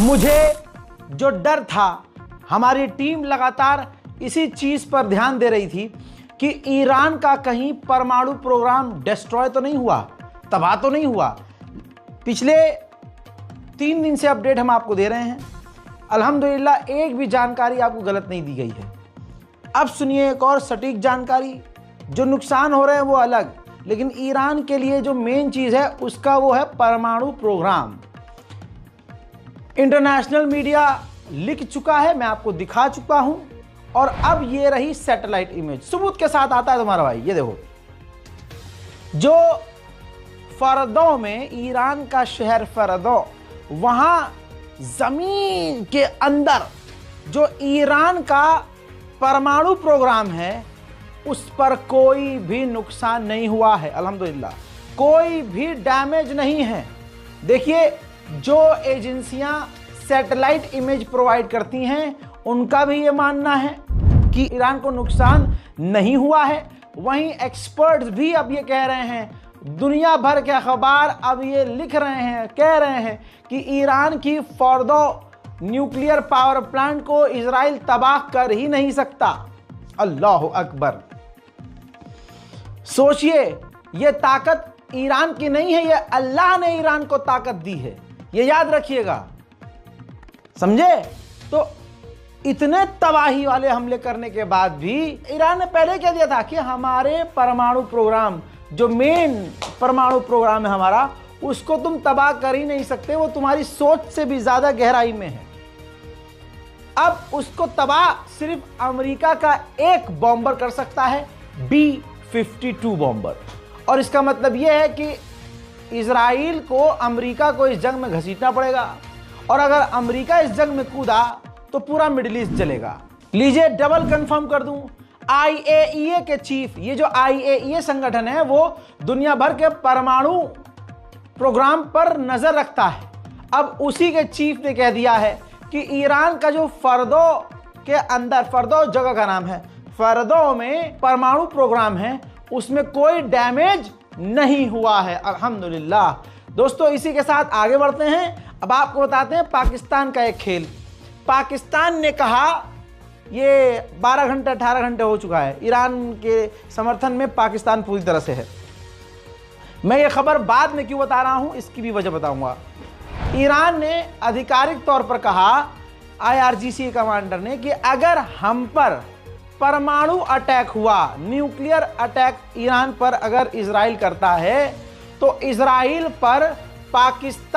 मुझे जो डर था, हमारी टीम लगातार इसी चीज पर ध्यान दे रही थी कि ईरान का कहीं परमाणु प्रोग्राम डिस्ट्रॉय तो नहीं हुआ, तबाह तो नहीं हुआ। पिछले 3 दिन से अपडेट हम आपको दे रहे हैं, अल्हम्दुलिल्लाह एक भी जानकारी आपको गलत नहीं दी गई है। अब सुनिए एक और सटीक जानकारी। जो नुकसान हो रहे हैं वो अलग, लेकिन ईरान के लिए जो मेन चीज है उसका वो है परमाणु प्रोग्राम। इंटरनेशनल मीडिया लिख चुका है, मैं आपको दिखा चुका हूं, और अब ये रही सैटेलाइट इमेज, सबूत के साथ आता है तुम्हारा भाई। ये देखो, जो फरदो में, ईरान का शहर फरदो, वहां जमीन के अंदर जो ईरान का परमाणु प्रोग्राम है उस पर कोई भी नुकसान नहीं हुआ है, अल्हम्दुलिल्लाह। कोई भी डैमेज नहीं है। देखिए, जो एजेंसियां सैटेलाइट इमेज प्रोवाइड करती हैं उनका भी ये मानना है कि ईरान को नुकसान नहीं हुआ है। वहीं एक्सपर्ट्स भी अब ये कह रहे हैं, दुनिया भर के अखबार अब ये लिख रहे हैं, कह रहे हैं कि ईरान की फॉर्दो न्यूक्लियर पावर प्लांट को इजराइल तबाह कर ही नहीं सकता। अल्लाह अकबर। सोचिए, ये ताकत ईरान की नहीं है, ये अल्लाह ने ईरान को ताकत दी है, ये याद रखिएगा, समझे। तो इतने तबाही वाले हमले करने के बाद भी ईरान ने पहले कह दिया था कि हमारे परमाणु प्रोग्राम, जो मेन परमाणु प्रोग्राम है हमारा, उसको तुम तबाह कर ही नहीं सकते, वो तुम्हारी सोच से भी ज्यादा गहराई में है। अब उसको तबाह सिर्फ अमेरिका का एक बॉम्बर कर सकता है, B-52 बॉम्बर। और इसका मतलब यह है कि इजराइल को, अमेरिका को इस जंग में घसीटना पड़ेगा, और अगर अमेरिका इस जंग में कूदा तो पूरा मिडिल ईस्ट जलेगा। लीजिए, डबल कंफर्म कर दूं, IAEA के चीफ, ये जो IAEA संगठन है वो दुनिया भर के परमाणु प्रोग्राम पर नजर रखता है। अब उसी के चीफ ने कह दिया है कि ईरान का जो फरदो के अंदर, फरदो जगह का नाम है, फरदो में परमाणु प्रोग्राम है, उसमें कोई डैमेज नहीं हुआ है, अल्हम्दुलिल्लाह। दोस्तों, इसी के साथ आगे बढ़ते हैं। अब आपको बताते हैं पाकिस्तान का एक खेल। पाकिस्तान ने कहा, ये 12 घंटे 18 घंटे हो चुका है, ईरान के समर्थन में पाकिस्तान पूरी तरह से है। मैं ये खबर बाद में क्यों बता रहा हूं, इसकी भी वजह बताऊंगा। ईरान ने आधिकारिक तौर पर कहा, IRGC कमांडर ने, कि अगर हम पर परमाणु अटैक हुआ, न्यूक्लियर अटैक ईरान पर अगर इजराइल करता है, तो इजराइल पर पाकिस्तान